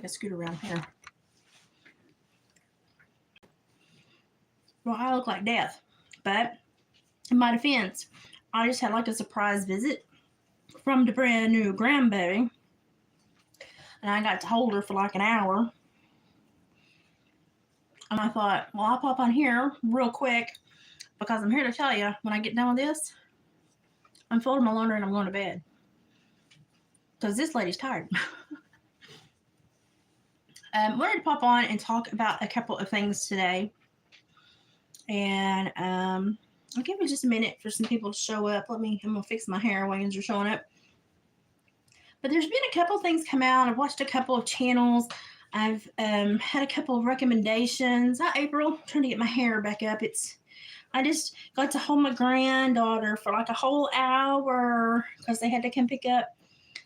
I scoot around here. Well, I look like death, but in my defense, I just had like a surprise visit from the brand new grandbaby, and I got to hold her for like an hour. And I thought, well, I'll pop on here real quick because I'm here to tell you when I get done with this, I'm folding my laundry and I'm going to bed because this lady's tired. Wanted to pop on and talk about a couple of things today. And I'll give me just a minute for some people to show up. I'm going to fix my hair while you're showing up. But there's been a couple things come out. I've watched a couple of channels. I've had a couple of recommendations. Hi, April. I'm trying to get my hair back up. I just got to hold my granddaughter for like a whole hour because they had to come pick up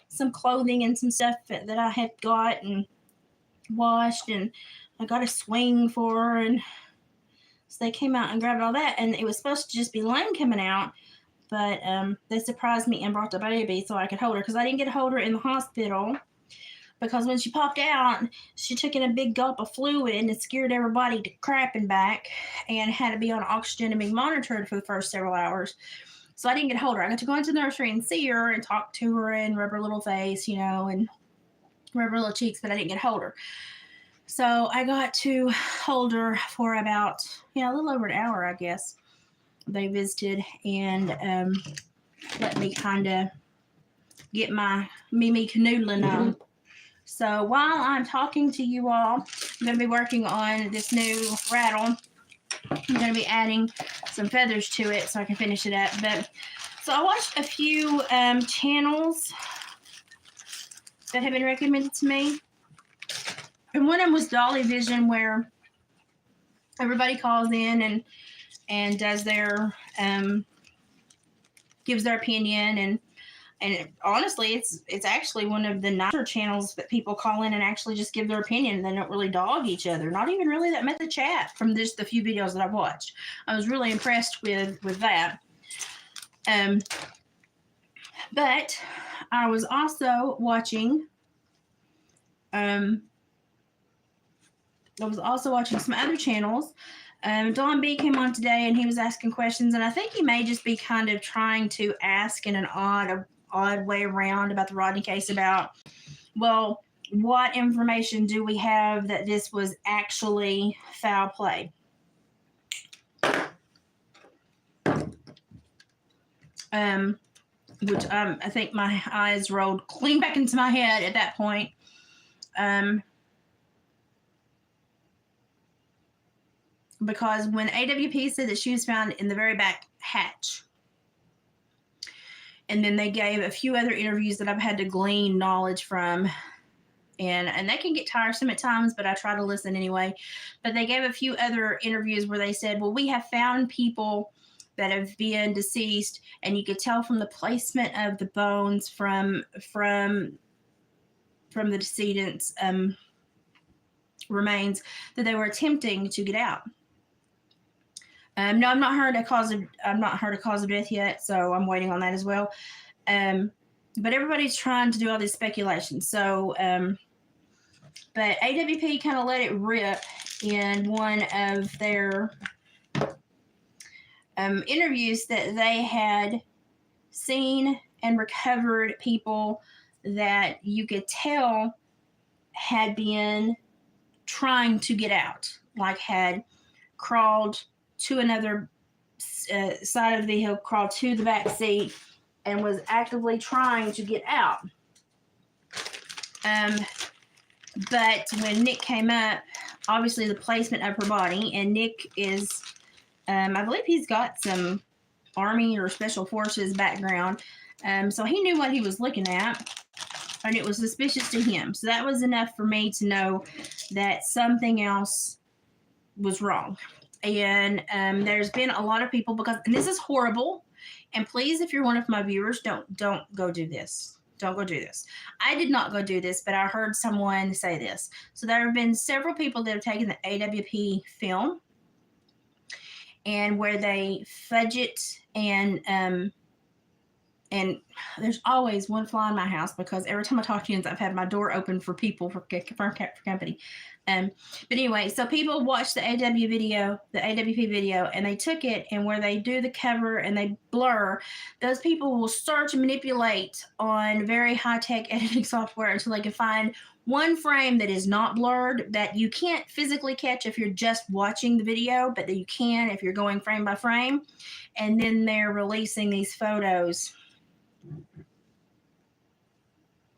some clothing and some stuff that I had got and washed, and I got a swing for her, and so they came out and grabbed all that, and it was supposed to just be Lane coming out, but they surprised me and brought the baby so I could hold her because I didn't get to hold her in the hospital because when she popped out, she took in a big gulp of fluid and it scared everybody to crapping back and had to be on oxygen and be monitored for the first several hours. So I didn't get to hold her. I got to go into the nursery and see her and talk to her and rub her little face, and rub her little cheeks, but I didn't get to hold her. So I got to hold her for about, a little over an hour, I guess. They visited and let me kind of get my Mimi canoodling on. So while I'm talking to you all, I'm going to be working on this new rattle. I'm going to be adding some feathers to it so I can finish it up. So I watched a few channels that have been recommended to me. And one of them was Dollyvision, where everybody calls in and does their gives their opinion, and honestly, it's actually one of the nicer channels that people call in and actually just give their opinion. They don't really dog each other. Not even really that much of chat from just the few videos that I've watched. I was really impressed with that. But I was also watching. I was also watching some other channels. Don B came on today and he was asking questions, and I think he may just be kind of trying to ask in an odd way around about the Rodni case about, well, what information do we have that this was actually foul play? Which I think my eyes rolled clean back into my head at that point. Because when AWP said that she was found in the very back hatch, and then they gave a few other interviews that I've had to glean knowledge from, and they can get tiresome at times, but I try to listen anyway. But they gave a few other interviews where they said, well, we have found people that have been deceased, and you could tell from the placement of the bones from the decedent's remains that they were attempting to get out. No, I'm not heard a cause of death yet, so I'm waiting on that as well. But everybody's trying to do all this speculation. So, but AWP kind of let it rip in one of their interviews that they had seen and recovered people that you could tell had been trying to get out, like had crawled to another side of the vehicle, crawled to the back seat, and was actively trying to get out. But when Nick came up, obviously the placement of her body, and Nick is, I believe he's got some Army or Special Forces background, so he knew what he was looking at, and it was suspicious to him. So that was enough for me to know that something else was wrong. And there's been a lot of people, because, and this is horrible, and please, if you're one of my viewers, don't go do this. Don't go do this. I did not go do this, but I heard someone say this. So there have been several people that have taken the AWP film and where they fudge it and And there's always one fly in my house because every time I talk to you, I've had my door open for people for company. Um, but anyway, so people watch the AWP video, and they took it, and where they do the cover and they blur, those people will start to manipulate on very high tech editing software until they can find one frame that is not blurred that you can't physically catch if you're just watching the video, but that you can if you're going frame by frame. And then they're releasing these photos.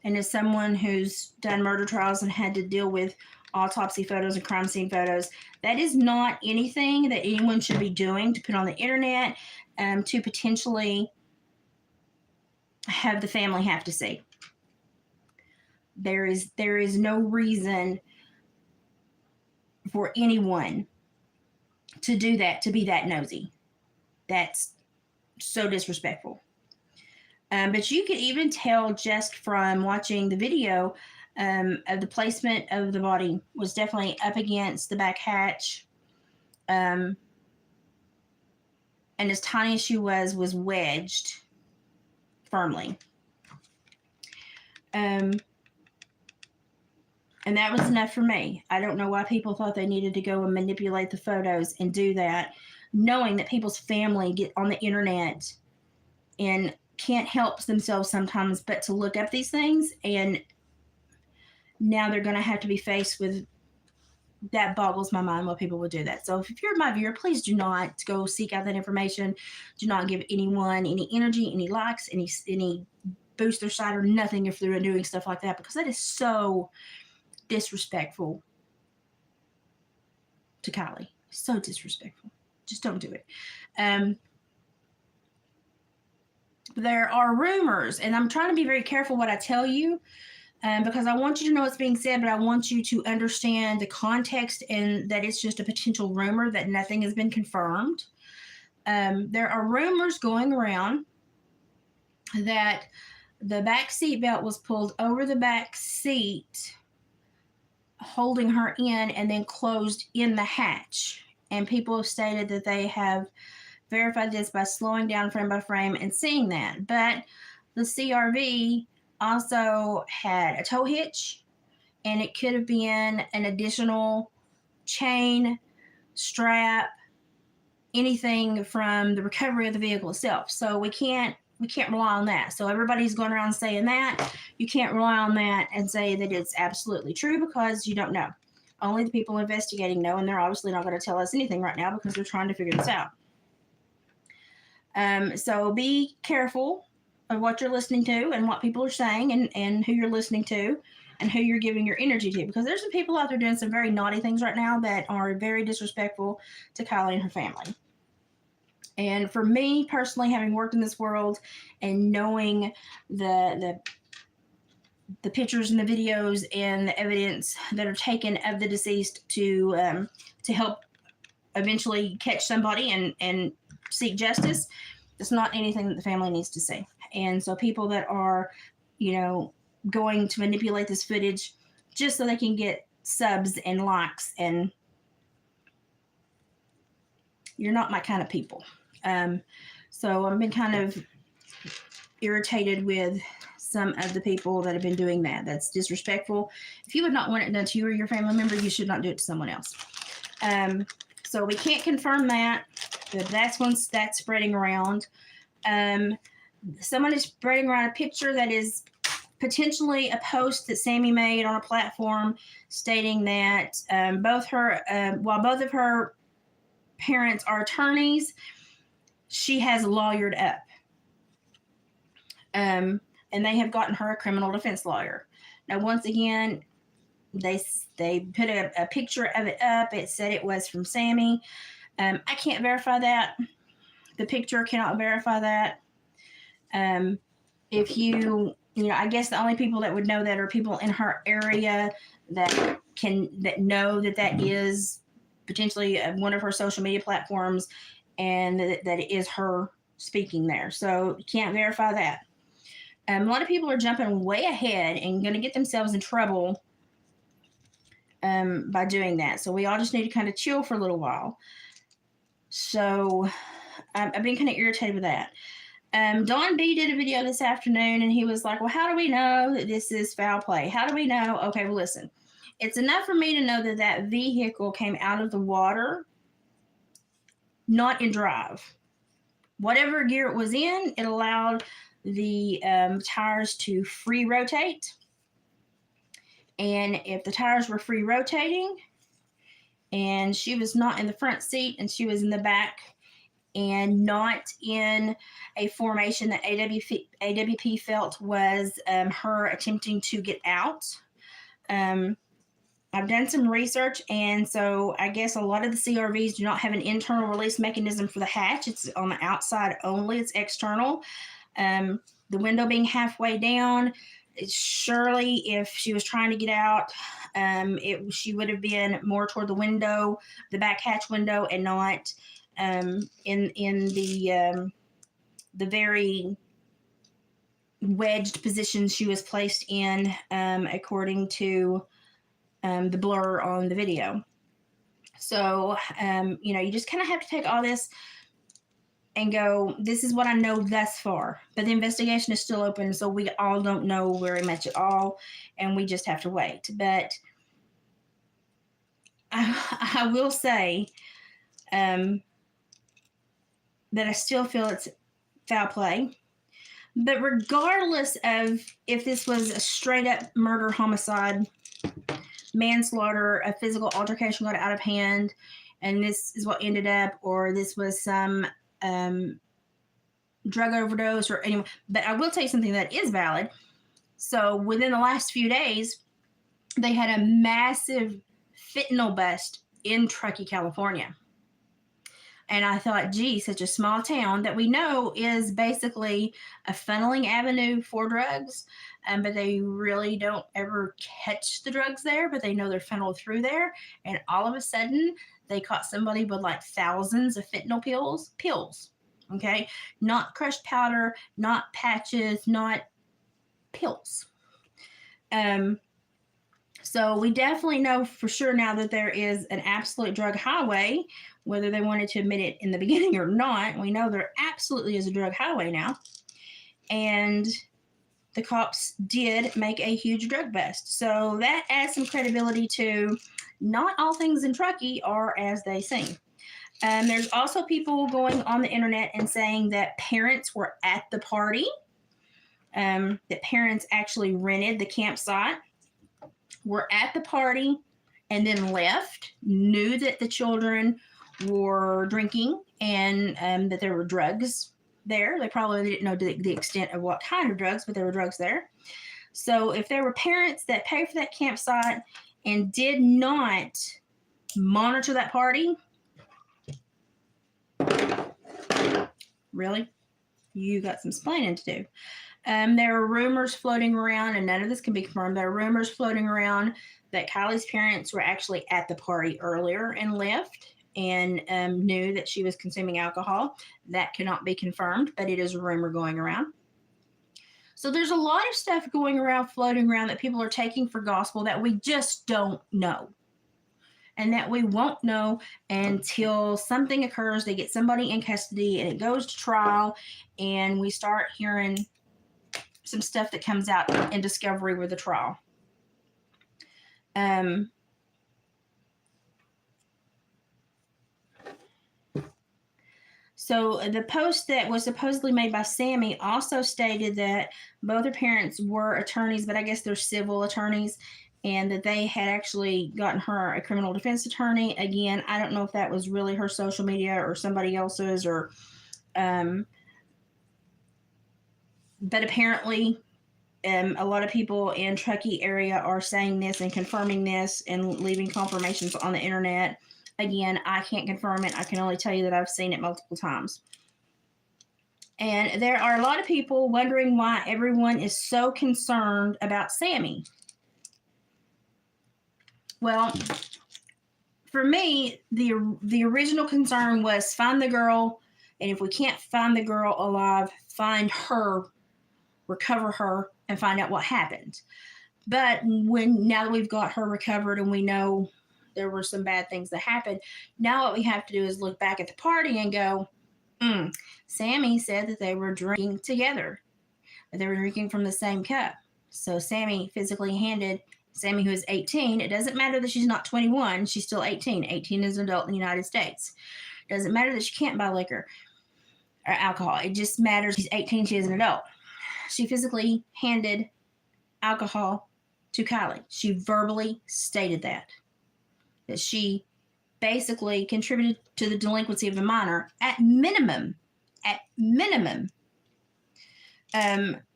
And as someone who's done murder trials and had to deal with autopsy photos and crime scene photos, that is not anything that anyone should be doing to put on the internet to potentially have the family have to see. There is no reason for anyone to do that, to be that nosy. That's so disrespectful. But you could even tell just from watching the video of the placement of the body was definitely up against the back hatch. And as tiny as she was wedged firmly. And that was enough for me. I don't know why people thought they needed to go and manipulate the photos and do that, knowing that people's family get on the internet and can't help themselves sometimes but to look up these things, and now they're going to have to be faced with that. Boggles my mind why people would do that. So if you're my viewer, please do not go seek out that information. Do not give anyone any energy, any likes, any boost their site or nothing if they're doing stuff like that, because that is so disrespectful to Kylie. So disrespectful. Just don't do it. There are rumors, and I'm trying to be very careful what I tell you because I want you to know what's being said, but I want you to understand the context and that it's just a potential rumor, that nothing has been confirmed. There are rumors going around that the back seat belt was pulled over the back seat, holding her in, and then closed in the hatch. And people have stated that they have verified this by slowing down frame by frame and seeing that. But the CRV also had a tow hitch, and it could have been an additional chain, strap, anything from the recovery of the vehicle itself. So we can't rely on that. So everybody's going around saying that. You can't rely on that and say that it's absolutely true, because you don't know. Only the people investigating know, and they're obviously not going to tell us anything right now because they're trying to figure this out. So be careful of what you're listening to and what people are saying, and who you're listening to and who you're giving your energy to, because there's some people out there doing some very naughty things right now that are very disrespectful to Kylie and her family. And for me personally, having worked in this world and knowing the pictures and the videos and the evidence that are taken of the deceased to help eventually catch somebody and seek justice, it's not anything that the family needs to see. And so people that are, going to manipulate this footage just so they can get subs and likes, and you're not my kind of people. So I've been kind of irritated with some of the people that have been doing that. That's disrespectful. If you would not want it done to you or your family member, you should not do it to someone else. So we can't confirm that, but that's spreading around. Someone is spreading around a picture that is potentially a post that Sammy made on a platform stating that while both of her parents are attorneys, she has lawyered up. And they have gotten her a criminal defense lawyer. Now, once again, they put a picture of it up. It said it was from Sammy. I can't verify that. The picture cannot verify that. If I guess the only people that would know that are people in her area that know that is potentially one of her social media platforms, and that it is her speaking there. So you can't verify that. A lot of people are jumping way ahead and going to get themselves in trouble by doing that. So we all just need to kind of chill for a little while. So I've been kind of irritated with that. Don B did a video this afternoon, and he was like, well, how do we know that this is foul play? How do we know? Okay, well, listen. It's enough for me to know that that vehicle came out of the water, not in drive. Whatever gear it was in, it allowed the tires to free rotate. And if the tires were free rotating and she was not in the front seat and she was in the back and not in a formation that AWP felt was her attempting to get out, I've done some research, and so I guess a lot of the CRVs do not have an internal release mechanism for the hatch. It's on the outside only. It's external. The window being halfway down, surely if she was trying to get out, she would have been more toward the window, the back hatch window, and not in the very wedged position she was placed in, according to the blur on the video. So, you just kind of have to take all this and go, this is what I know thus far. But the investigation is still open, so we all don't know very much at all, and we just have to wait. But I will say that I still feel it's foul play. But regardless of if this was a straight up murder, homicide, manslaughter, a physical altercation got out of hand, and this is what ended up, or this was some drug overdose, or anyway. But I will tell you something that is valid. So within the last few days, they had a massive fentanyl bust in Truckee, California. And I thought, gee, such a small town that we know is basically a funneling avenue for drugs, but they really don't ever catch the drugs there, but they know they're funneled through there. And all of a sudden, they caught somebody with like thousands of fentanyl pills, okay? Not crushed powder, not patches, not pills. So we definitely know for sure now that there is an absolute drug highway, whether they wanted to admit it in the beginning or not. We know there absolutely is a drug highway now. And the cops did make a huge drug bust. So that adds some credibility to not all things in Truckee are as they seem. There's also people going on the internet and saying that parents were at the party, that parents actually rented the campsite, were at the party, and then left, knew that the children were drinking and that there were drugs there. They probably didn't know the extent of what kind of drugs, but there were drugs there. So if there were parents that paid for that campsite and did not monitor that party, really, you got some explaining to do. There are rumors floating around, and none of this can be confirmed. There are rumors floating around that Kylie's parents were actually at the party earlier and left, and knew that she was consuming alcohol. That cannot be confirmed, but it is a rumor going around. So there's a lot of stuff going around, floating around, that people are taking for gospel that we just don't know. And that we won't know until something occurs. They get somebody in custody and it goes to trial, and we start hearing some stuff that comes out in discovery with the trial. So the post that was supposedly made by Sammy also stated that both her parents were attorneys, but I guess they're civil attorneys, and that they had actually gotten her a criminal defense attorney. Again, I don't know if that was really her social media or somebody else's, or but apparently a lot of people in Truckee area are saying this and confirming this and leaving confirmations on the internet. Again, I can't confirm it. I can only tell you that I've seen it multiple times. And there are a lot of people wondering why everyone is so concerned about Sammy. Well, for me, the original concern was find the girl, and if we can't find the girl alive, find her, recover her, and find out what happened. But now that we've got her recovered and we know there were some bad things that happened, now what we have to do is look back at the party and go, Sammy said that they were drinking together, that they were drinking from the same cup. So Sammy physically handed Sammy, who is 18, it doesn't matter that she's not 21, she's still 18. 18 is an adult in the United States. It doesn't matter that she can't buy liquor or alcohol. It just matters she's 18, she is an adult. She physically handed alcohol to Kylie. She verbally stated that she basically contributed to the delinquency of a minor at minimum. At minimum.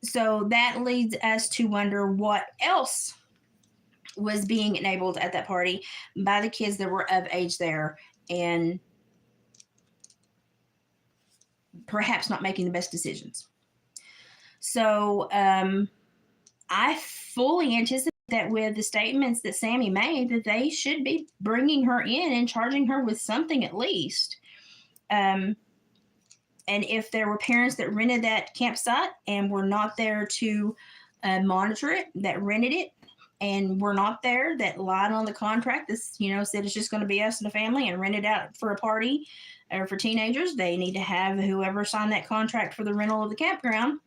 So that leads us to wonder what else was being enabled at that party by the kids that were of age there and perhaps not making the best decisions. So I fully anticipate that with the statements that Sammy made, that they should be bringing her in and charging her with something at least. And if there were parents that rented that campsite and were not there to monitor it, that rented it and were not there, that lied on the contract, this, said it's just going to be us and the family and rented out for a party or for teenagers, they need to have whoever signed that contract for the rental of the campground.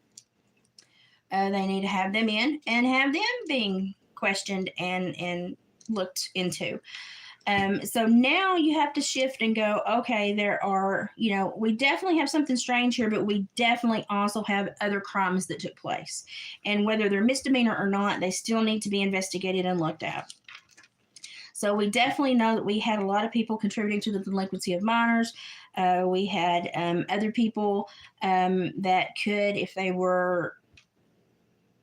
They need to have them in and have them being questioned and looked into. So now you have to shift and go, okay, there are, we definitely have something strange here, but we definitely also have other crimes that took place. And whether they're misdemeanor or not, they still need to be investigated and looked at. So we definitely know that we had a lot of people contributing to the delinquency of minors. We had other people that could, if they were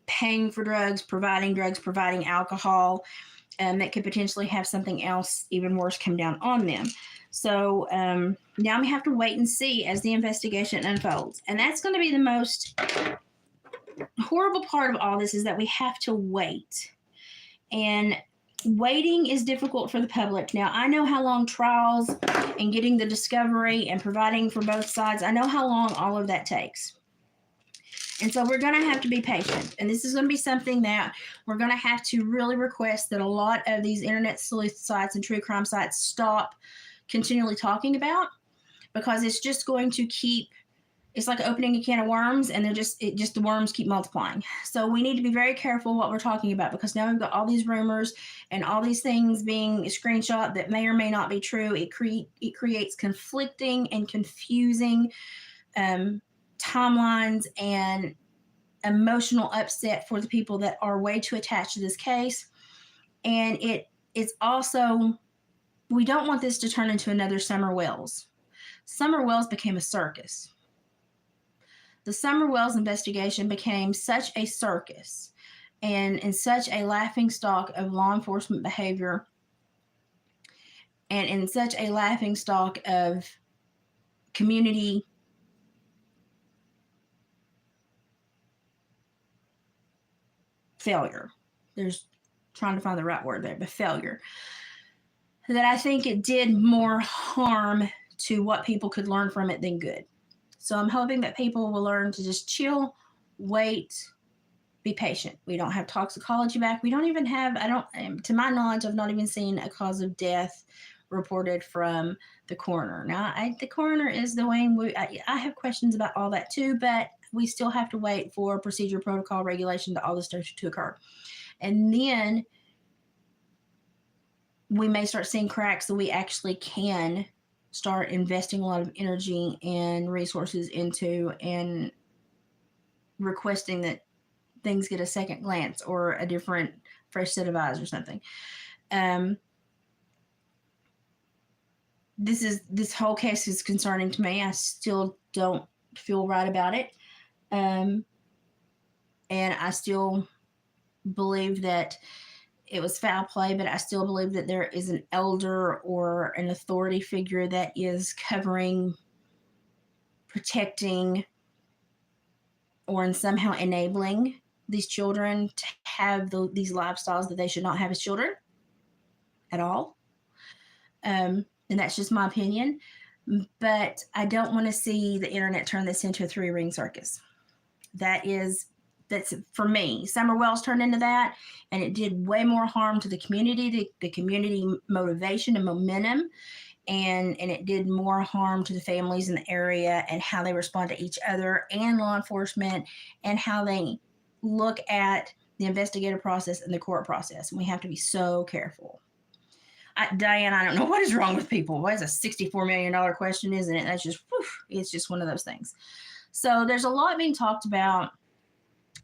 paying for drugs, providing alcohol, that could potentially have something else even worse come down on them. So now we have to wait and see as the investigation unfolds. And that's going to be the most horrible part of all this, is that we have to wait. And waiting is difficult for the public. Now, I know how long trials and getting the discovery and providing for both sides, I know how long all of that takes. And so we're going to have to be patient. And this is going to be something that we're going to have to really request that a lot of these internet sleuth sites and true crime sites stop continually talking about, because it's just going to keep, it's like opening a can of worms, and the worms keep multiplying. So we need to be very careful what we're talking about, because now we've got all these rumors and all these things being screenshot that may or may not be true. It creates conflicting and confusing timelines and emotional upset for the people that are way too attached to this case. And it's also, we don't want this to turn into another Summer Wells. Summer Wells became a circus. The Summer Wells investigation became such a circus and such a laughingstock of law enforcement behavior, and in such a laughingstock of community failure. There's trying to find the right word there, but failure. That I think it did more harm to what people could learn from it than good. So I'm hoping that people will learn to just chill, wait, be patient. We don't have toxicology back. We don't even have, to my knowledge, I've not even seen a cause of death reported from the coroner. Now, the coroner is the way I have questions about all that too, but we still have to wait for procedure, protocol, regulation, all this stuff to occur. And then we may start seeing cracks that we actually can start investing a lot of energy and resources into, and requesting that things get a second glance or a different fresh set of eyes or something. This whole case is concerning to me. I still don't feel right about it. And I still believe that it was foul play, but I still believe that there is an elder or an authority figure that is covering, protecting, or in somehow enabling these children to have these lifestyles that they should not have as children at all. And that's just my opinion. But I don't want to see the internet turn this into a three-ring circus. That's for me. Summer Wells turned into that, and it did way more harm to the community, the community motivation and momentum, and it did more harm to the families in the area and how they respond to each other and law enforcement and how they look at the investigative process and the court process. And we have to be so careful. Diane, I don't know what is wrong with people. What is a $64 million question, isn't it? That's just, whew, it's just one of those things. So there's a lot being talked about,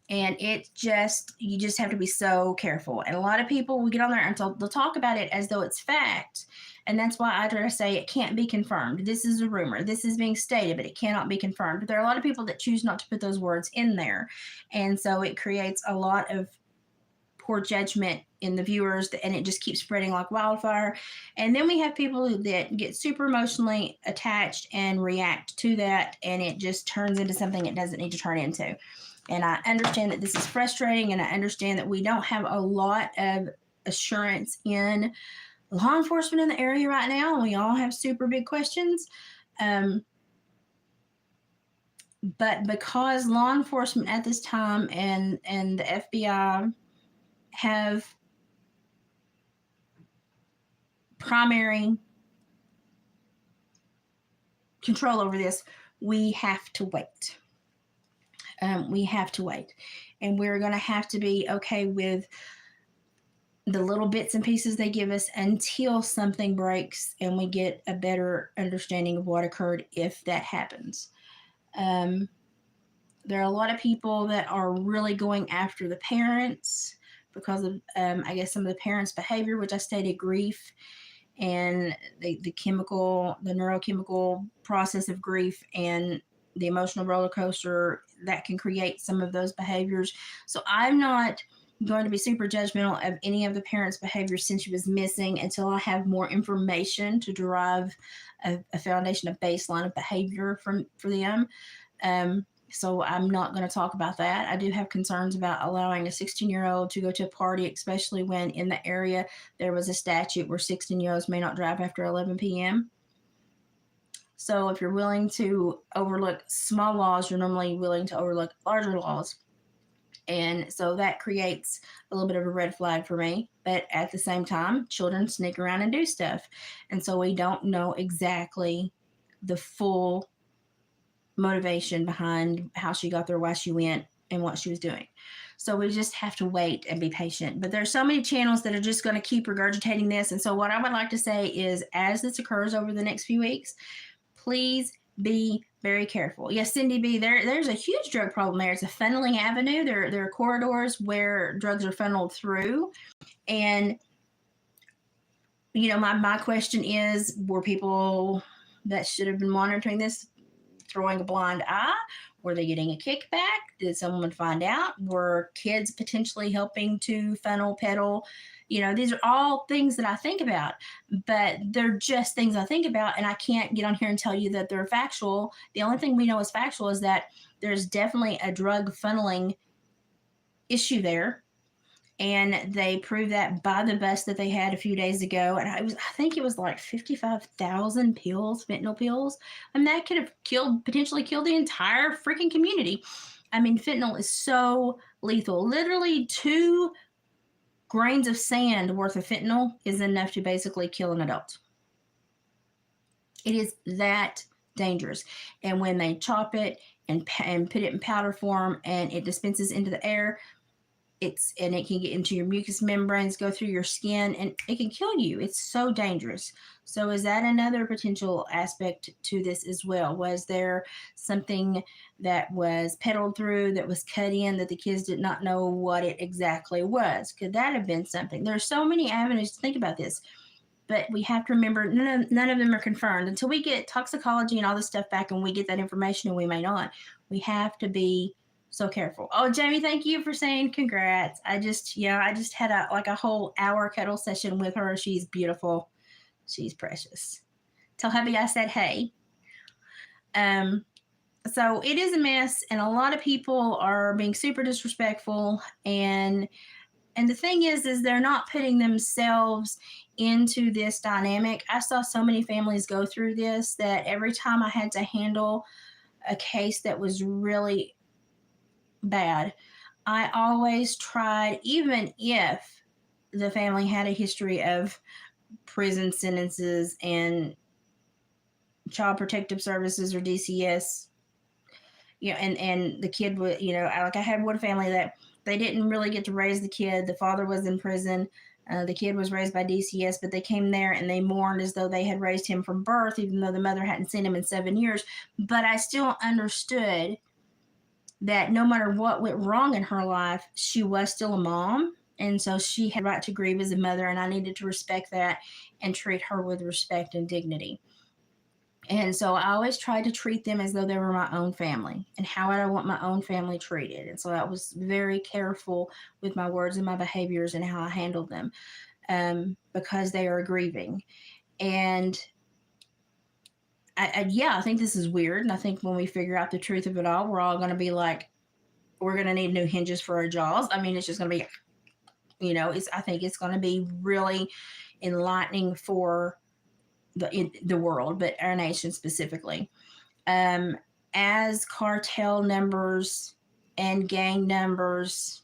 and you just have to be so careful. And a lot of people will get on there and they'll talk about it as though it's fact. And that's why I try to say it can't be confirmed. This is a rumor. This is being stated, but it cannot be confirmed. But there are a lot of people that choose not to put those words in there. And so it creates a lot of poor judgment in the viewers, and it just keeps spreading like wildfire. And then we have people that get super emotionally attached and react to that, and it just turns into something it doesn't need to turn into. And I understand that this is frustrating, and I understand that we don't have a lot of assurance in law enforcement in the area right now, and we all have super big questions. But because law enforcement at this time and the FBI have primary control over this, we have to wait. We have to wait. And we're going to have to be okay with the little bits and pieces they give us until something breaks and we get a better understanding of what occurred if that happens. There are a lot of people that are really going after the parents because of, I guess, some of the parents' behavior, which I stated grief and the neurochemical process of grief and the emotional roller coaster that can create some of those behaviors. So I'm not going to be super judgmental of any of the parents' behavior since she was missing until I have more information to derive a foundation, a baseline of behavior for them. So I'm not going to talk about that. I do have concerns about allowing a 16-year-old to go to a party, especially when in the area there was a statute where 16-year-olds may not drive after 11 p.m. So if you're willing to overlook small laws, you're normally willing to overlook larger laws. And so that creates a little bit of a red flag for me. But at the same time, children sneak around and do stuff. And so we don't know exactly the full motivation behind how she got there, why she went, and what she was doing. So we just have to wait and be patient. But there's so many channels that are just going to keep regurgitating this. And so what I would like to say is, as this occurs over the next few weeks, please be very careful. Yes, Cindy B, there's a huge drug problem there. It's a funneling avenue. There are corridors where drugs are funneled through. And, you know, my question is, were people that should have been monitoring this throwing a blind eye? Were they getting a kickback? Did someone find out? Were kids potentially helping to funnel, peddle? You know, these are all things that I think about, but they're just things I think about, and I can't get on here and tell you that they're factual. The only thing we know is factual is that there's definitely a drug funneling issue there. And they proved that by the bust that they had a few days ago. And I think it was like 55,000 pills, fentanyl pills. I mean, that could have potentially killed the entire freaking community. I mean, fentanyl is so lethal. Literally 2 grains of sand worth of fentanyl is enough to basically kill an adult. It is that dangerous. And when they chop it and put it in powder form and it dispenses into the air, it can get into your mucous membranes, go through your skin, and it can kill you. It's so dangerous. So is that another potential aspect to this as well? Was there something that was peddled through, that was cut in, that the kids did not know what it exactly was? Could that have been something? There's so many avenues to think about this, but we have to remember none of them are confirmed. Until we get toxicology and all this stuff back and we get that information, and we may not, we have to be so careful. Oh, Jamie, thank you for saying congrats. I just had a whole hour cuddle session with her. She's beautiful. She's precious. Tell hubby I said hey. So it is a mess, and a lot of people are being super disrespectful. And the thing is they're not putting themselves into this dynamic. I saw so many families go through this that every time I had to handle a case that was really bad, I always tried, even if the family had a history of prison sentences and Child Protective Services or DCS. And the kid was, like I had one family that they didn't really get to raise the kid. The father was in prison. The kid was raised by DCS, but they came there and they mourned as though they had raised him from birth, even though the mother hadn't seen him in 7 years. But I still understood that no matter what went wrong in her life, she was still a mom. And so she had a right to grieve as a mother, and I needed to respect that and treat her with respect and dignity. And so I always tried to treat them as though they were my own family, and how would I want my own family treated. And so I was very careful with my words and my behaviors and how I handled them, because they are grieving. And I think this is weird. And I think when we figure out the truth of it all, we're all going to be like, we're going to need new hinges for our jaws. I mean, it's just going to be, I think it's going to be really enlightening for the world, but our nation specifically. As cartel numbers and gang numbers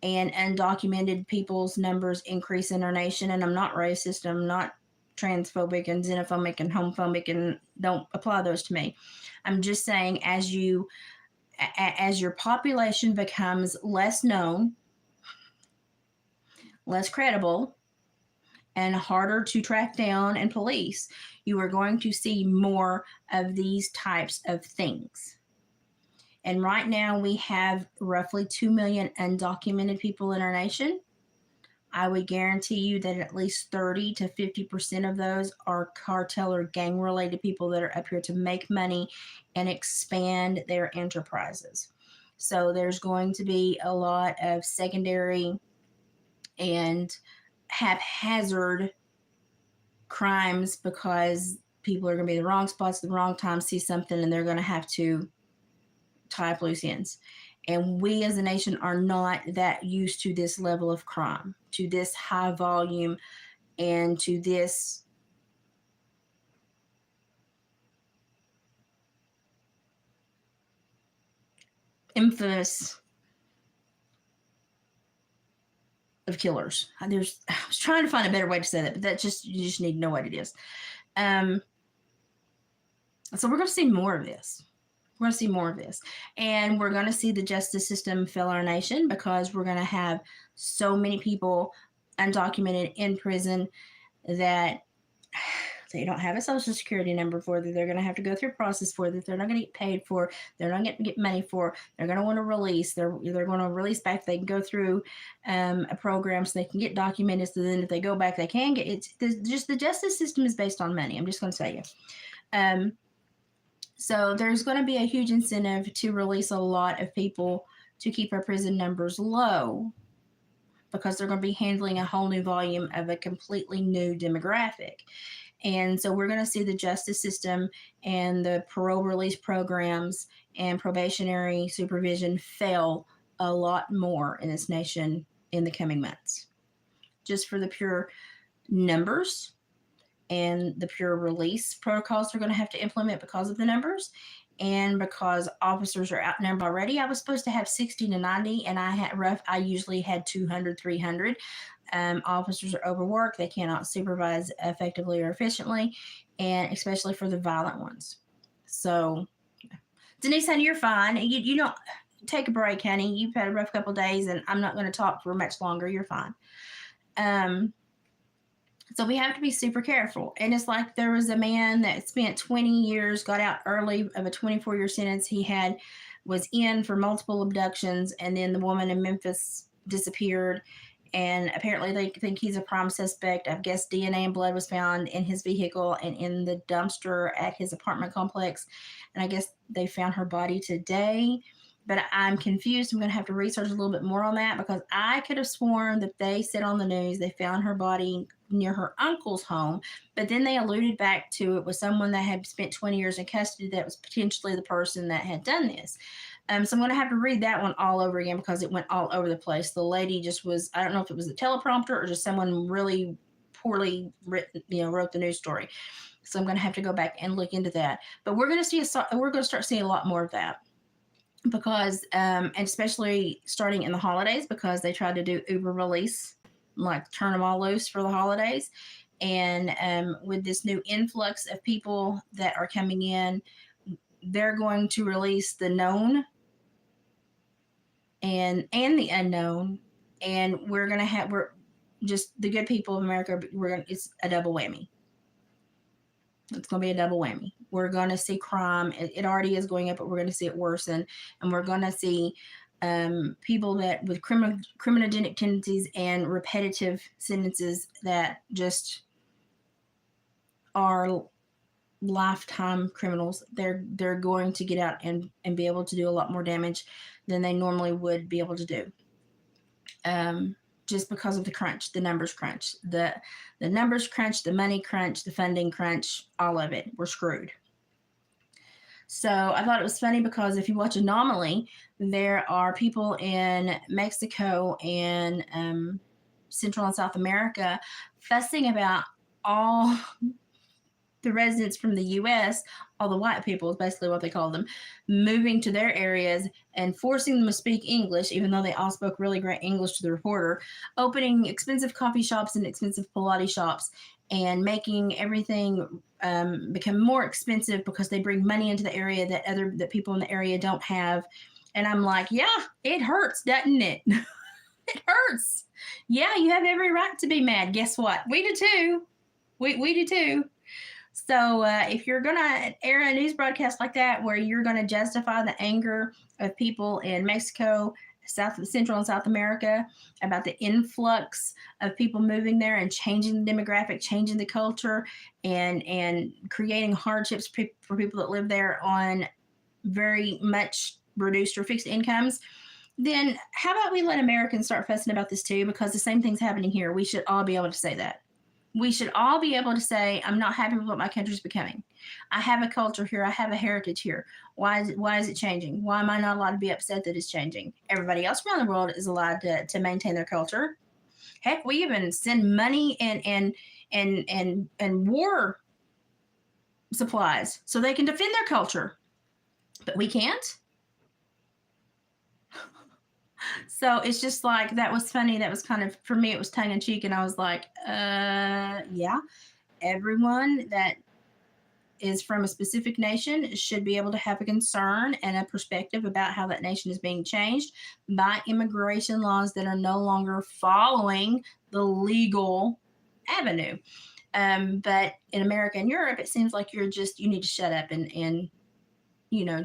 and undocumented people's numbers increase in our nation, and I'm not racist, I'm not transphobic and xenophobic and homophobic, and don't apply those to me. I'm just saying, as your population becomes less known, less credible, and harder to track down and police, you are going to see more of these types of things. And right now we have roughly 2 million undocumented people in our nation. I would guarantee you that at least 30 to 50% of those are cartel or gang related people that are up here to make money and expand their enterprises. So there's going to be a lot of secondary and haphazard crimes because people are going to be in the wrong spots at the wrong time, see something, and they're going to have to tie up loose ends. And we as a nation are not that used to this level of crime, to this high volume, and to this infamous of killers. I was trying to find a better way to say that, but you just need to know what it is. So we're going to see more of this. We're going to see more of this. And we're going to see the justice system fail our nation because we're going to have so many people undocumented in prison that they don't have a social security number for, that they're going to have to go through a process for, that they're not going to get paid for, they're not going to get money for, they're going to want to release, they're going to release back, they can go through a program so they can get documented, so then if they go back they can get, just the justice system is based on money. I'm just going to tell you. So there's going to be a huge incentive to release a lot of people to keep our prison numbers low, because they're going to be handling a whole new volume of a completely new demographic. And so we're going to see the justice system and the parole release programs and probationary supervision fail a lot more in this nation in the coming months, just for the pure numbers and the pure release protocols they're going to have to implement because of the numbers, and because officers are outnumbered already. I was supposed to have 60 to 90, and I usually had 200, 300. Officers are overworked. They cannot supervise effectively or efficiently, and especially for the violent ones. So, Denise, honey, you're fine. You don't take a break, honey. You've had a rough couple days, and I'm not going to talk for much longer. You're fine. So we have to be super careful. And it's like there was a man that spent 20 years, got out early of a 24-year sentence. Was in for multiple abductions, and then the woman in Memphis disappeared. And apparently they think he's a prime suspect. I guess DNA and blood was found in his vehicle and in the dumpster at his apartment complex. And I guess they found her body today. But I'm confused. I'm going to have to research a little bit more on that, because I could have sworn that they said on the news they found her body near her uncle's home, but then they alluded back to it was someone that had spent 20 years in custody that was potentially the person that had done this. So I'm going to have to read that one all over again, because it went all over the place. The lady just was, I don't know if it was a teleprompter or just someone really poorly written, wrote the news story. So I'm going to have to go back and look into that. But we're going to start seeing a lot more of that, because and especially starting in the holidays, because they tried to do Uber release like turn them all loose for the holidays. And with this new influx of people that are coming in, they're going to release the known and the unknown, and we're just the good people of America. It's a double whammy. It's going to be a double whammy. We're going to see crime. It already is going up, but we're going to see it worsen, and we're going to see people that with criminogenic tendencies and repetitive sentences that just are lifetime criminals. They're going to get out and be able to do a lot more damage than they normally would be able to do. Just because of the crunch, the numbers crunch, the numbers crunch, the money crunch, the funding crunch, all of it. We're screwed. So I thought it was funny because if you watch Anomaly, there are people in Mexico and Central and South America fussing about all the residents from the U.S., all the white people is basically what they call them, moving to their areas and forcing them to speak English, even though they all spoke really great English to the reporter, opening expensive coffee shops and expensive Pilates shops, and making everything become more expensive because they bring money into the area that people in the area don't have. And I'm like, yeah, it hurts, doesn't it? It hurts. Yeah, you have every right to be mad. Guess what? We do too. We do too. So if you're going to air a news broadcast like that where you're going to justify the anger of people in Mexico, Central and South America about the influx of people moving there and changing the demographic, changing the culture, and creating hardships for people that live there on very much reduced or fixed incomes, then how about we let Americans start fussing about this too? Because the same thing's happening here. We should all be able to say that. We should all be able to say, I'm not happy with what my country's becoming. I have a culture here. I have a heritage here. Why is it changing? Why am I not allowed to be upset that it's changing? Everybody else around the world is allowed to maintain their culture. Heck, we even send money and war supplies so they can defend their culture. But we can't. So it's just like, that was funny. That was kind of, for me, it was tongue in cheek. And I was like, yeah, everyone that is from a specific nation should be able to have a concern and a perspective about how that nation is being changed by immigration laws that are no longer following the legal avenue. But in America and Europe, it seems like you need to shut up and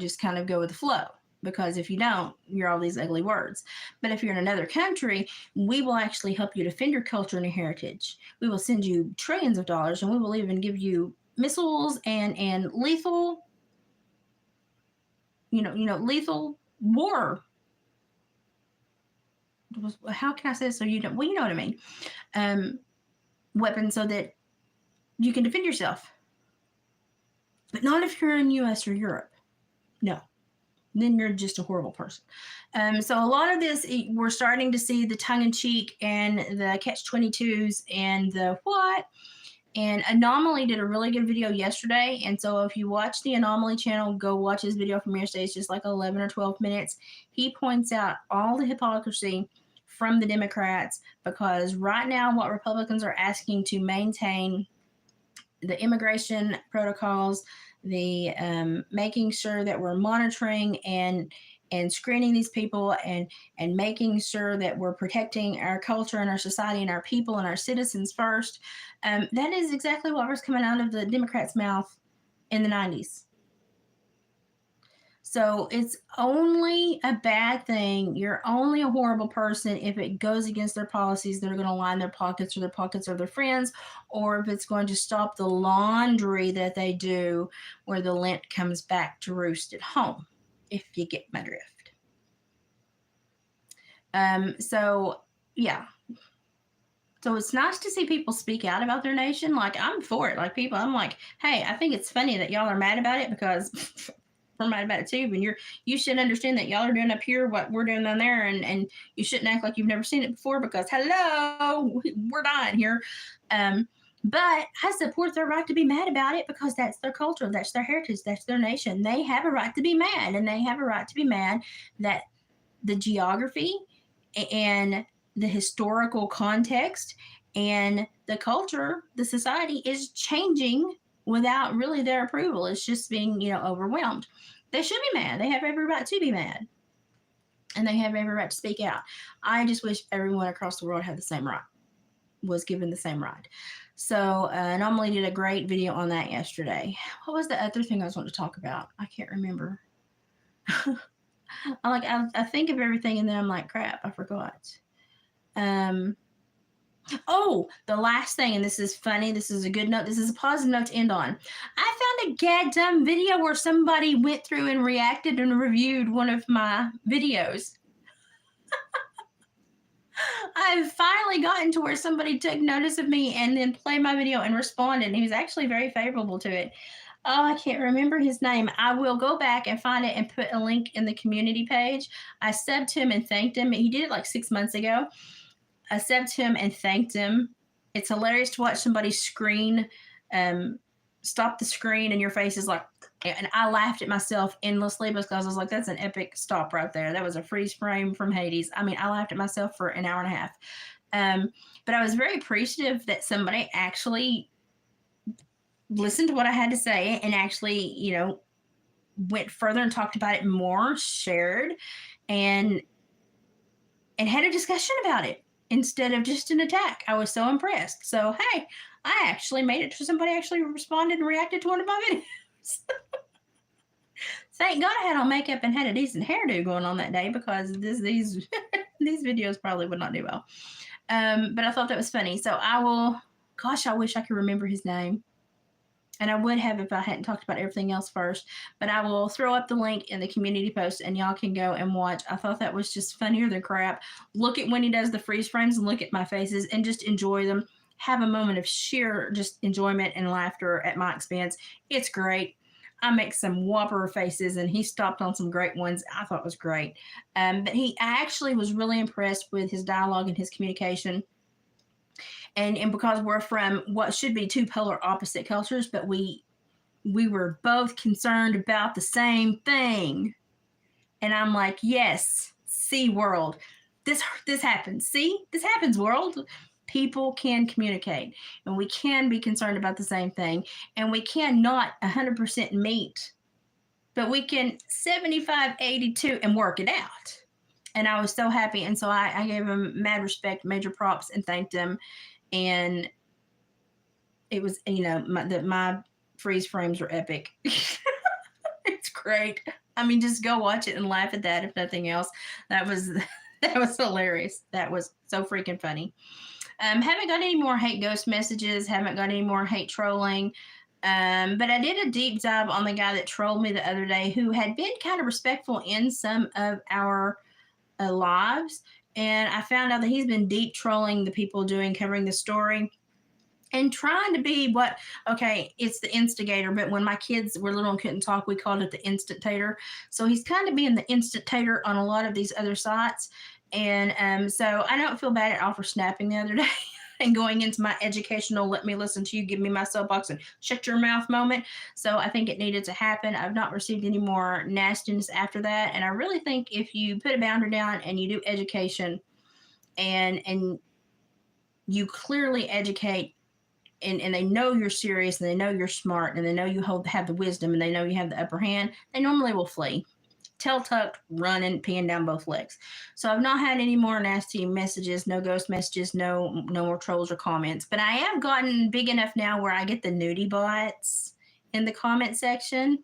just kind of go with the flow. Because if you don't, you're all these ugly words. But if you're in another country, we will actually help you defend your culture and your heritage. We will send you trillions of dollars, and we will even give you missiles and lethal, lethal war. How can I say this so you don't? Well, you know what I mean. Weapons so that you can defend yourself. But not if you're in U.S. or Europe. No. Then you're just a horrible person. So a lot of this, we're starting to see the tongue-in-cheek and the catch-22s and the what. And Anomaly did a really good video yesterday. And so if you watch the Anomaly channel, go watch his video from yesterday. It's just like 11 or 12 minutes. He points out all the hypocrisy from the Democrats, because right now what Republicans are asking to maintain the immigration protocols, the making sure that we're monitoring and screening these people and making sure that we're protecting our culture and our society and our people and our citizens first. That is exactly what was coming out of the Democrats' mouth in the 90s. So it's only a bad thing. You're only a horrible person if it goes against their policies that are going to line their pockets or their pockets of their friends, or if it's going to stop the laundry that they do where the lint comes back to roost at home, if you get my drift. So, yeah. So it's nice to see people speak out about their nation. Like, I'm for it. Like, people, I'm like, hey, I think it's funny that y'all are mad about it, because we're mad about it too. And you should understand that y'all are doing up here what we're doing down there, and you shouldn't act like you've never seen it before, because hello, we're dying here. But I support their right to be mad about it, because that's their culture, that's their heritage, that's their nation. They have a right to be mad, and they have a right to be mad that the geography and the historical context and the culture, the society is changing without really their approval. It's just being, overwhelmed. They should be mad. They have every right to be mad. And they have every right to speak out. I just wish everyone across the world had the same right, was given the same right. So Anomaly did a great video on that yesterday. What was the other thing I was wanting to talk about? I can't remember. I think of everything and then I'm like, crap, I forgot. Oh, the last thing, and this is funny. This is a good note. This is a positive note to end on. I found a gadgum video where somebody went through and reacted and reviewed one of my videos. I've finally gotten to where somebody took notice of me and then played my video and responded. And he was actually very favorable to it. Oh, I can't remember his name. I will go back and find it and put a link in the community page. I subbed him and thanked him. He did it like 6 months ago. I subbed him and thanked him. It's hilarious to watch somebody screen, stop the screen, and your face is like, and I laughed at myself endlessly because I was like, that's an epic stop right there. That was a freeze frame from Hades. I mean, I laughed at myself for an hour and a half. But I was very appreciative that somebody actually listened to what I had to say and actually, went further and talked about it more, shared, and had a discussion about it instead of just an attack. I was so impressed. So, hey, I actually made it to somebody actually responded and reacted to one of my videos. Thank God I had on makeup and had a decent hairdo going on that day because these these videos probably would not do well. But I thought that was funny. So I wish I could remember his name. And I would have if I hadn't talked about everything else first. But I will throw up the link in the community post and y'all can go and watch. I thought that was just funnier than crap. Look at when he does the freeze frames and look at my faces and just enjoy them. Have a moment of sheer just enjoyment and laughter at my expense. It's great. I make some whopper faces and he stopped on some great ones. I thought it was great. But I actually was really impressed with his dialogue and his communication. And because we're from what should be two polar opposite cultures, but we were both concerned about the same thing. And I'm like, yes, see, world, this happens. See, this happens, world. People can communicate and we can be concerned about the same thing and we can not 100% meet, but we can 75, 82 and work it out. And I was so happy. And so I gave him mad respect, major props and thanked him. And it was, my freeze frames were epic. It's great. I mean, just go watch it and laugh at that, if nothing else. That was hilarious. That was so freaking funny. Haven't got any more hate ghost messages. Haven't got any more hate trolling. But I did a deep dive on the guy that trolled me the other day who had been kind of respectful in some of our lives. And I found out that he's been deep trolling the people covering the story and trying to be it's the instigator. But when my kids were little and couldn't talk, we called it the instantator. So he's kind of being the instantator on a lot of these other sites. And so I don't feel bad at all for snapping the other day and going into my educational, let me listen to you, give me my soapbox and shut your mouth moment. So I think it needed to happen. I've not received any more nastiness after that. And I really think if you put a boundary down and you do education and you clearly educate and they know you're serious and they know you're smart and they know you have the wisdom and they know you have the upper hand, they normally will flee. Tail tucked, running, peeing down both legs. So I've not had any more nasty messages, no ghost messages, no more trolls or comments. But I have gotten big enough now where I get the nudie bots in the comment section.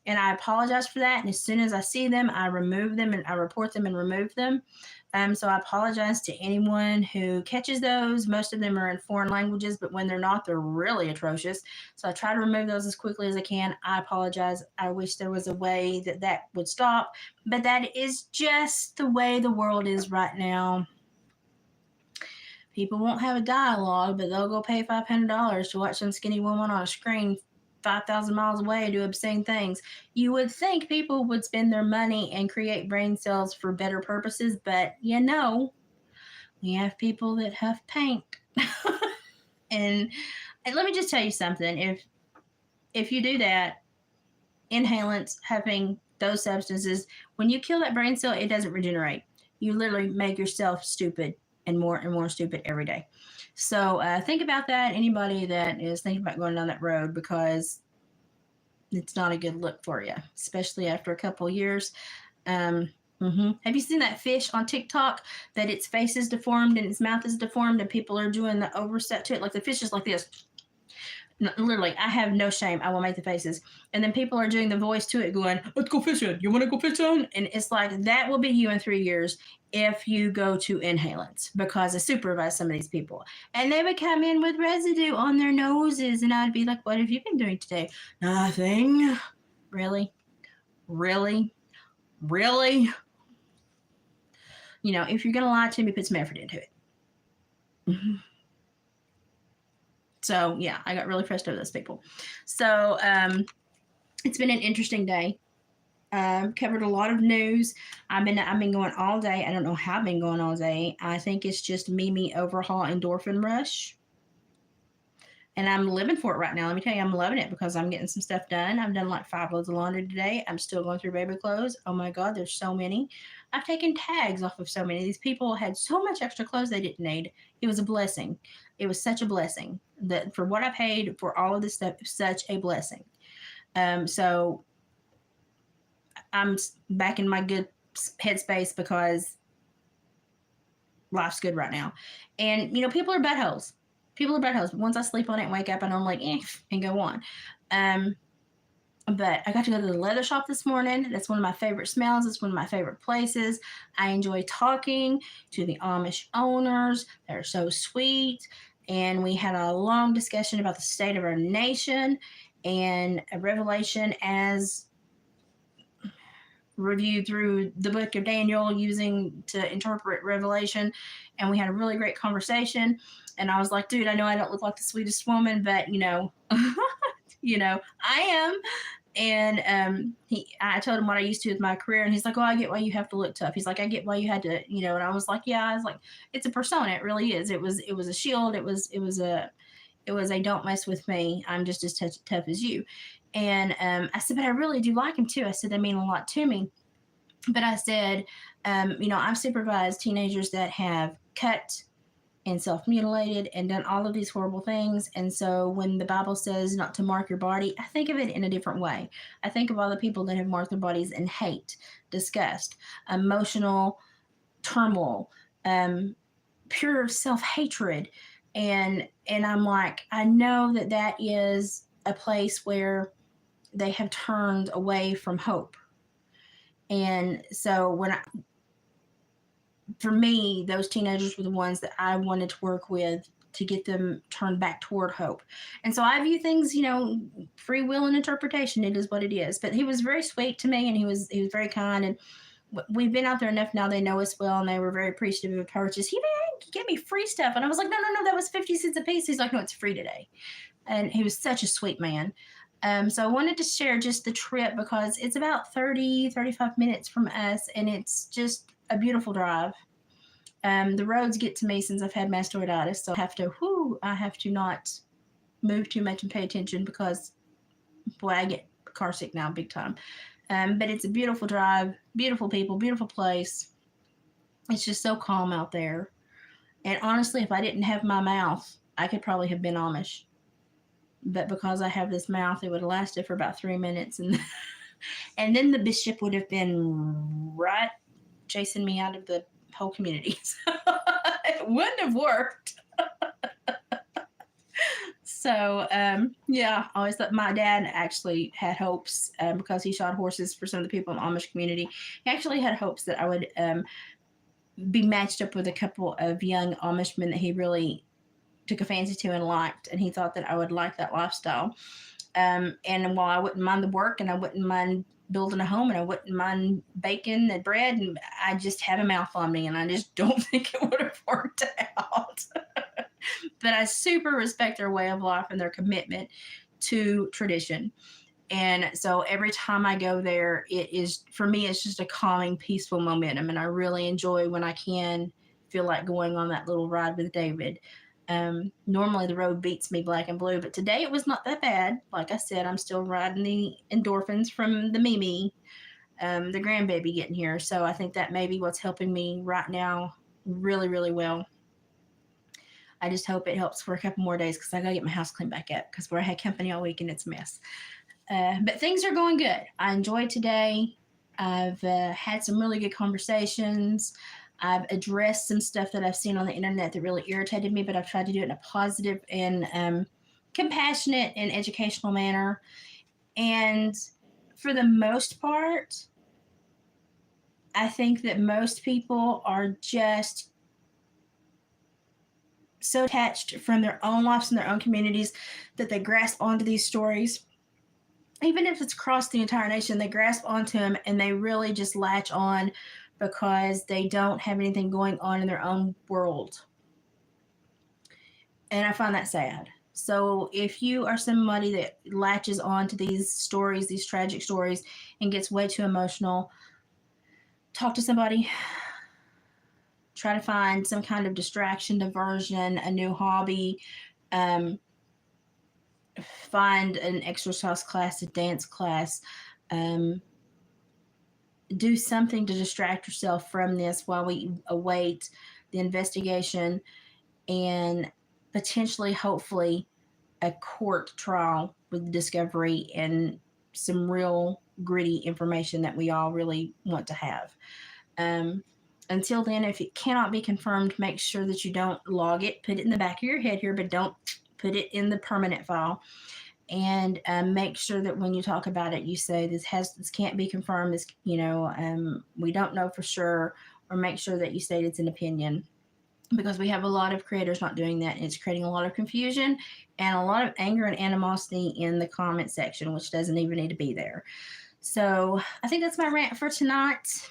And I apologize for that. And as soon as I see them, I remove them and I report them and remove them. So I apologize to anyone who catches those. Most of them are in foreign languages, but when they're not, they're really atrocious. So I try to remove those as quickly as I can. I apologize. I wish there was a way that would stop, but that is just the way the world is right now. People won't have a dialogue, but they'll go pay $500 to watch some skinny woman on a screen 5,000 miles away do obscene things. You would think people would spend their money and create brain cells for better purposes, but we have people that huff paint. and let me just tell you something. If you do that, inhalants, huffing, those substances, when you kill that brain cell, it doesn't regenerate. You literally make yourself stupid. and more stupid every day. So think about that. Anybody that is thinking about going down that road, because it's not a good look for you, especially after a couple years. Have you seen that fish on TikTok that its face is deformed and its mouth is deformed and people are doing the overset to it? Like the fish is like this. Literally, I have no shame. I will make the faces. And then people are doing the voice to it going, let's go fishing. You want to go fishing? And it's like, that will be you in 3 years if you go to Inhalants, because I supervise some of these people. And they would come in with residue on their noses. And I'd be like, what have you been doing today? Nothing. Really? Really? Really? You know, if you're going to lie to me, put some effort into it. So yeah, I got really frustrated with those people. So it's been an interesting day. Covered a lot of news. I've been going all day. I don't know how I've been going all day. I think it's just Mimi overhaul endorphin rush. And I'm living for it right now. Let me tell you, I'm loving it because I'm getting some stuff done. I've done like 5 loads of laundry today. I'm still going through baby clothes. Oh my God, there's so many. I've taken tags off of so many. These people had so much extra clothes they didn't need. It was a blessing. It was such a blessing that for what I paid for all of this stuff, such a blessing. So I'm back in my good headspace because life's good right now. And, you know, people are buttholes. People are buttholes. But once I sleep on it and wake up, I know I'm like, and go on. But I got to go to the leather shop this morning. That's one of my favorite smells. It's one of my favorite places. I enjoy talking to the Amish owners. They're so sweet. And we had a long discussion about the state of our nation and a revelation as reviewed through the book of Daniel using to interpret Revelation. And we had a really great conversation. And I was like, dude, I know I don't look like the sweetest woman, but you know, you know, I am. And I told him what I used to with my career, and he's like, "Oh, I get why you have to look tough." He's like, "I get why you had to, you know." And I was like, "Yeah." I was like, "It's a persona. It really is. It was a shield. It was a don't mess with me. I'm just as tough as you." And I said, "But I really do like him too." I said, "They mean a lot to me." But I said, you know, I've supervised teenagers that have cut and self-mutilated and done all of these horrible things. And so when the Bible says not to mark your body, I think of it in a different way. I think of all the people that have marked their bodies in hate, disgust, emotional turmoil, pure self-hatred. And I'm like, I know that that is a place where they have turned away from hope. And so for me, those teenagers were the ones that I wanted to work with to get them turned back toward hope. And so I view things, you know, free will and interpretation. It is what it is. But he was very sweet to me, and he was very kind. And we've been out there enough now; they know us well, and they were very appreciative of purchase. He gave me free stuff, and I was like, no, that was 50 cents a piece. He's like, no, it's free today. And he was such a sweet man. So I wanted to share just the trip because it's about 35 minutes from us, and it's just a beautiful drive. The roads get to me since I've had mastoiditis, so I have to not move too much and pay attention because, boy, I get car sick now big time. But it's a beautiful drive, beautiful people, beautiful place. It's just so calm out there. And honestly, if I didn't have my mouth, I could probably have been Amish. But because I have this mouth, it would have lasted for about 3 minutes, and and then the bishop would have been right chasing me out of the whole community. So it wouldn't have worked. So yeah, I always thought my dad actually had hopes because he shot horses for some of the people in the Amish community. He actually had hopes that I would be matched up with a couple of young Amishmen that he really took a fancy to and liked, and he thought that I would like that lifestyle. And while I wouldn't mind the work, and I wouldn't mind building a home, and I wouldn't mind baking the bread, and I just have a mouth on me, and I just don't think it would have worked out. But I super respect their way of life and their commitment to tradition. And so every time I go there, it is, for me, it's just a calming, peaceful momentum. And I really enjoy when I can feel like going on that little ride with David. Normally the road beats me black and blue, but today it was not that bad. Like I said, I'm still riding the endorphins from the Mimi, the grandbaby getting here. So I think that may be what's helping me right now really, really well. I just hope it helps for a couple more days because I got to get my house cleaned back up because where I had company all week and it's a mess. But things are going good. I enjoyed today. I've had some really good conversations. I've addressed some stuff that I've seen on the internet that really irritated me, but I've tried to do it in a positive and compassionate and educational manner. And for the most part, I think that most people are just so attached from their own lives and their own communities that they grasp onto these stories. Even if it's across the entire nation, they grasp onto them and they really just latch on because they don't have anything going on in their own world. And I find that sad. So if you are somebody that latches on to these stories, these tragic stories, and gets way too emotional, talk to somebody. Try to find some kind of distraction, diversion, a new hobby. Um, find an exercise class, a dance class. Um, do something to distract yourself from this while we await the investigation and potentially, hopefully, a court trial with discovery and some real gritty information that we all really want to have. Um, until then, if it cannot be confirmed, make sure that you don't log it. Put it in the back of your head here, but don't put it in the permanent file. And make sure that when you talk about it, you say this can't be confirmed. This, we don't know for sure, or make sure that you state it's an opinion, because we have a lot of creators not doing that, and it's creating a lot of confusion and a lot of anger and animosity in the comment section, which doesn't even need to be there. So I think that's my rant for tonight.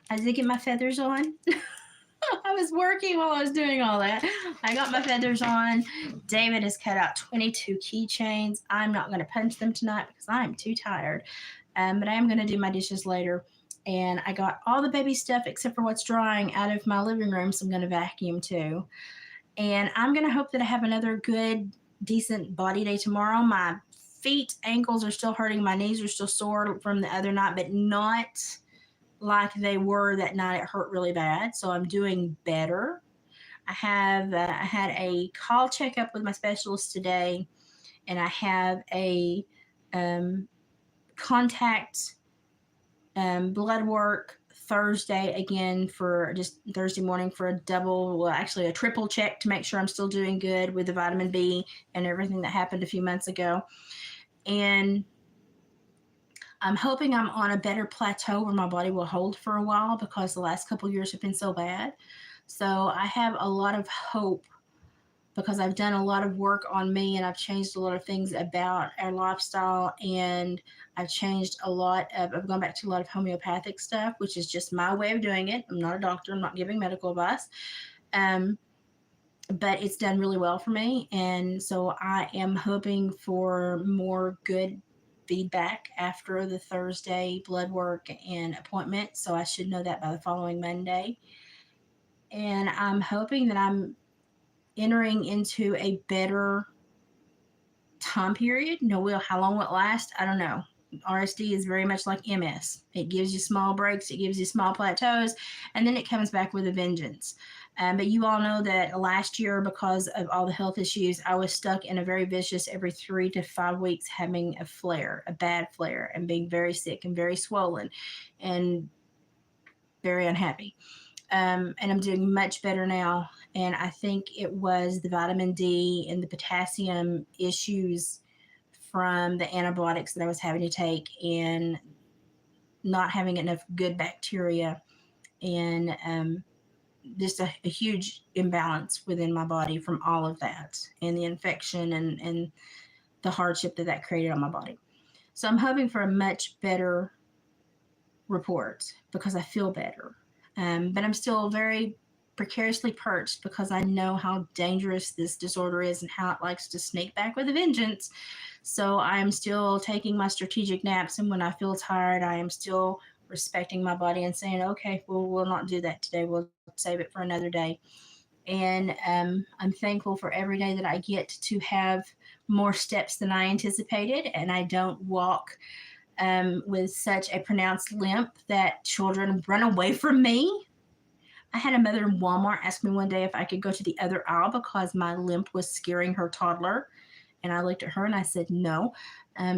I did get my feathers on. I was working while I was doing all that. I got my feathers on. David has cut out 22 keychains. I'm not going to punch them tonight because I'm too tired. But I am going to do my dishes later. And I got all the baby stuff except for what's drying out of my living room, so I'm going to vacuum too. And I'm going to hope that I have another good, decent body day tomorrow. My feet, ankles are still hurting. My knees are still sore from the other night, but not like they were that night. It hurt really bad, so I'm doing better. I had a call checkup with my specialist today, and I have a contact blood work Thursday again, for just Thursday morning, for a triple check to make sure I'm still doing good with the vitamin B and everything that happened a few months ago. And I'm hoping I'm on a better plateau where my body will hold for a while, because the last couple years have been so bad. So I have a lot of hope, because I've done a lot of work on me, and I've changed a lot of things about our lifestyle, and I've gone back to a lot of homeopathic stuff, which is just my way of doing it. I'm not a doctor. I'm not giving medical advice. But it's done really well for me. And so I am hoping for more good feedback after the Thursday blood work and appointment. So I should know that by the following Monday. And I'm hoping that I'm entering into a better time period. How long will it last? I don't know. RSD is very much like MS. It gives you small breaks, it gives you small plateaus, and then it comes back with a vengeance. But you all know that last year, because of all the health issues, I was stuck in a very vicious every 3 to 5 weeks having a bad flare, and being very sick and very swollen and very unhappy. And I'm doing much better now. And I think it was the vitamin D and the potassium issues from the antibiotics that I was having to take, and not having enough good bacteria, and just a huge imbalance within my body from all of that, and the infection and the hardship that created on my body. So I'm hoping for a much better report, because I feel better. But I'm still very precariously perched, because I know how dangerous this disorder is and how it likes to sneak back with a vengeance. So I'm still taking my strategic naps, and when I feel tired, I am still respecting my body and saying, okay, we'll not do that today. We'll save it for another day. And I'm thankful for every day that I get to have more steps than I anticipated, and I don't walk with such a pronounced limp that children run away from me. I had a mother in Walmart ask me one day if I could go to the other aisle because my limp was scaring her toddler. And I looked at her and I said, no,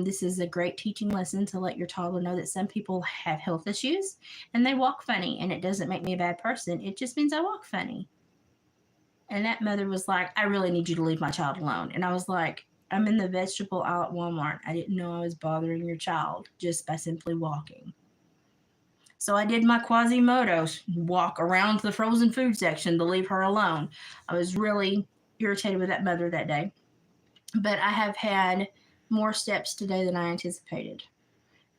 this is a great teaching lesson to let your toddler know that some people have health issues and they walk funny. And it doesn't make me a bad person. It just means I walk funny. And that mother was like, I really need you to leave my child alone. And I was like, I'm in the vegetable aisle at Walmart. I didn't know I was bothering your child just by simply walking. So I did my Quasimodo walk around the frozen food section to leave her alone. I was really irritated with that mother that day. But I have had more steps today than I anticipated.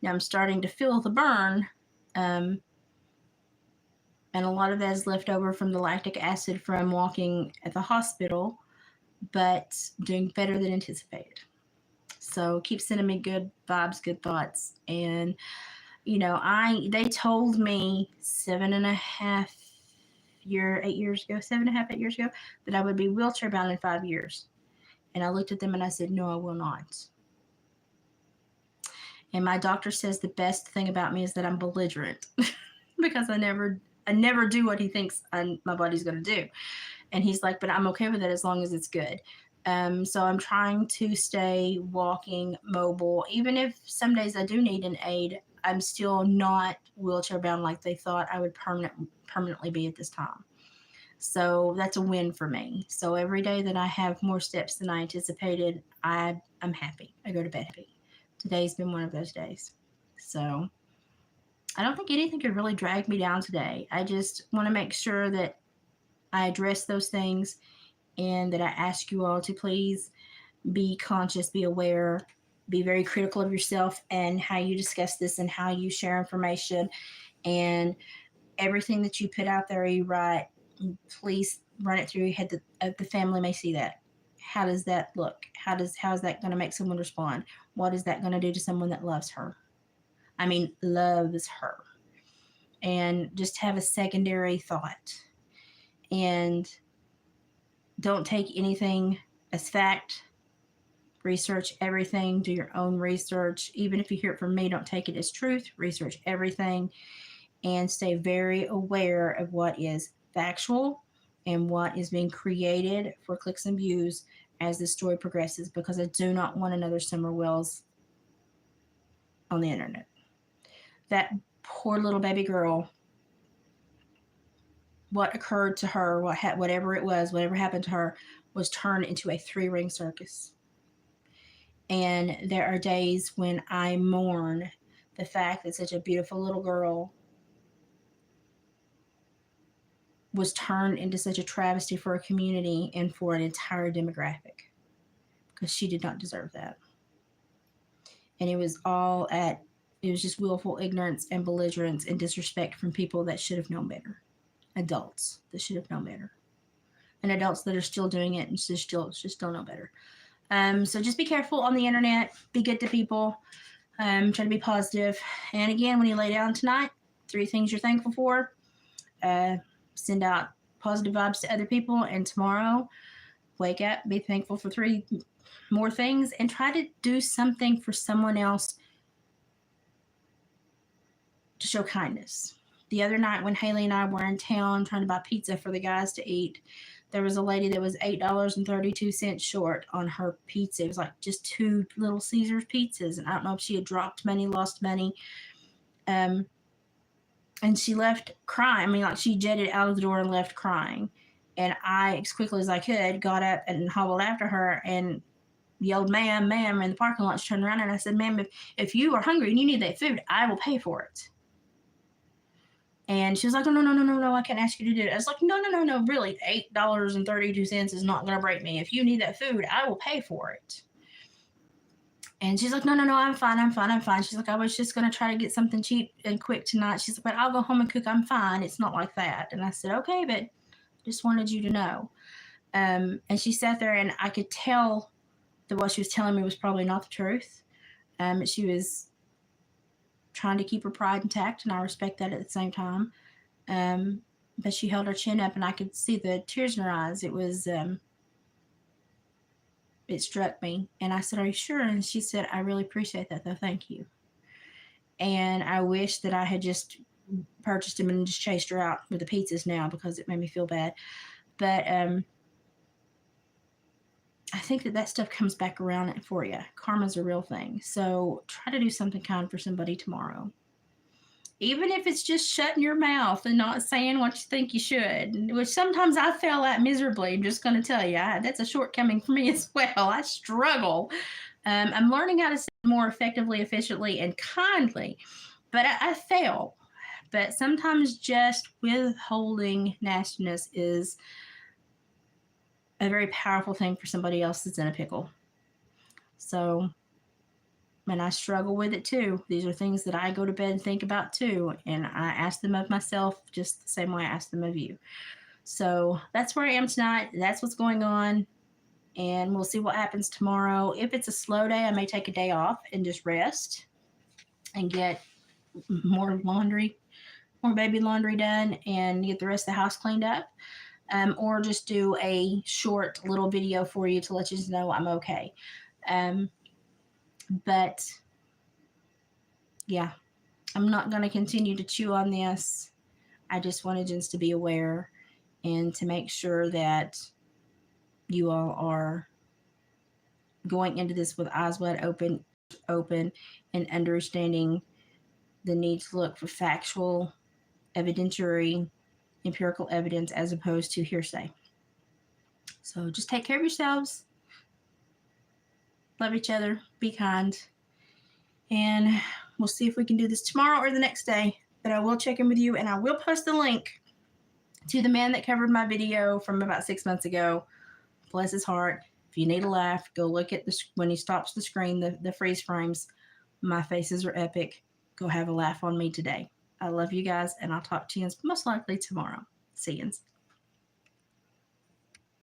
Now I'm starting to feel the burn, and a lot of that is left over from the lactic acid from walking at the hospital, but doing better than anticipated. So keep sending me good vibes, good thoughts. And they told me 8 years ago, 7.5, 8 years ago, that I would be wheelchair bound in 5 years. And I looked at them and I said, no, I will not. And my doctor says the best thing about me is that I'm belligerent because I never do what he thinks my body's going to do. And he's like, but I'm okay with it as long as it's good. So I'm trying to stay walking, mobile. Even if some days I do need an aid, I'm still not wheelchair bound like they thought I would permanently be at this time. So that's a win for me. So every day that I have more steps than I anticipated, I'm happy. I go to bed happy. Today's been one of those days. So I don't think anything could really drag me down today. I just want to make sure that I address those things and that I ask you all to please be conscious, be aware, be very critical of yourself and how you discuss this and how you share information, and everything that you put out there or you write, please run it through your head that the family may see that. How does that look? How is that going to make someone respond? What is that going to do to someone that loves her? I mean, loves her. And just have a secondary thought. And don't take anything as fact. Research everything. Do your own research. Even if you hear it from me, don't take it as truth. Research everything. And stay very aware of what is factual and what is being created for clicks and views as the story progresses, because I do not want another Summer Wells on the internet. That poor little baby girl, what occurred to her, whatever it was, whatever happened to her, was turned into a 3-ring circus. And there are days when I mourn the fact that such a beautiful little girl was turned into such a travesty for a community and for an entire demographic, because she did not deserve that. And it was just willful ignorance and belligerence and disrespect from people that should have known better. Adults that should have known better. And adults that are still doing it and just don't know better. So just be careful on the internet. Be good to people. Try to be positive. And again, when you lay down tonight, 3 things you're thankful for. Send out positive vibes to other people. And tomorrow, wake up, be thankful for 3 more things, and try to do something for someone else to show kindness. The other night when Haley and I were in town trying to buy pizza for the guys to eat, there was a lady that was $8.32 short on her pizza. It was like just 2 Little Caesars pizzas. And I don't know if she had dropped money, lost money. And she left crying. I mean, like, she jetted out of the door and left crying. And I, as quickly as I could, got up and hobbled after her and yelled, ma'am, in the parking lot. She turned around and I said, ma'am, if you are hungry and you need that food, I will pay for it. And she was like, no, I can't ask you to do it. I was like, no, really, $8.32 is not going to break me. If you need that food, I will pay for it. And she's like, no, I'm fine. She's like, I was just going to try to get something cheap and quick tonight. She's like, but I'll go home and cook. I'm fine. It's not like that. And I said, okay, but just wanted you to know. And she sat there and I could tell that what she was telling me was probably not the truth. She was trying to keep her pride intact, and I respect that at the same time. But she held her chin up, and I could see the tears in her eyes. It struck me, and I said, are you sure? And she said, I really appreciate that, though. Thank you. And I wish that I had just purchased him and just chased her out with the pizzas now because it made me feel bad. But I think that stuff comes back around for you. Karma's a real thing. So try to do something kind for somebody tomorrow. Even if it's just shutting your mouth and not saying what you think you should, which sometimes I fail at miserably. I'm just going to tell you, that's a shortcoming for me as well. I struggle. I'm learning how to say more effectively, efficiently, and kindly, but I fail. But sometimes just withholding nastiness is a very powerful thing for somebody else that's in a pickle. So, and I struggle with it too. These are things that I go to bed and think about too. And I ask them of myself just the same way I ask them of you. So that's where I am tonight. That's what's going on. And we'll see what happens tomorrow. If it's a slow day, I may take a day off and just rest and get more laundry, more baby laundry done, and get the rest of the house cleaned up. Or just do a short little video for you to let you know I'm okay. But yeah, I'm not going to continue to chew on this. I just wanted just to be aware and to make sure that you all are going into this with eyes wide open and understanding the need to look for factual, evidentiary, empirical evidence as opposed to hearsay. So just take care of yourselves. Love each other. Be kind. And we'll see if we can do this tomorrow or the next day. But I will check in with you, and I will post the link to the man that covered my video from about 6 months ago. Bless his heart. If you need a laugh, go look at when he stops the screen, the freeze frames. My faces are epic. Go have a laugh on me today. I love you guys, and I'll talk to you most likely tomorrow. See you.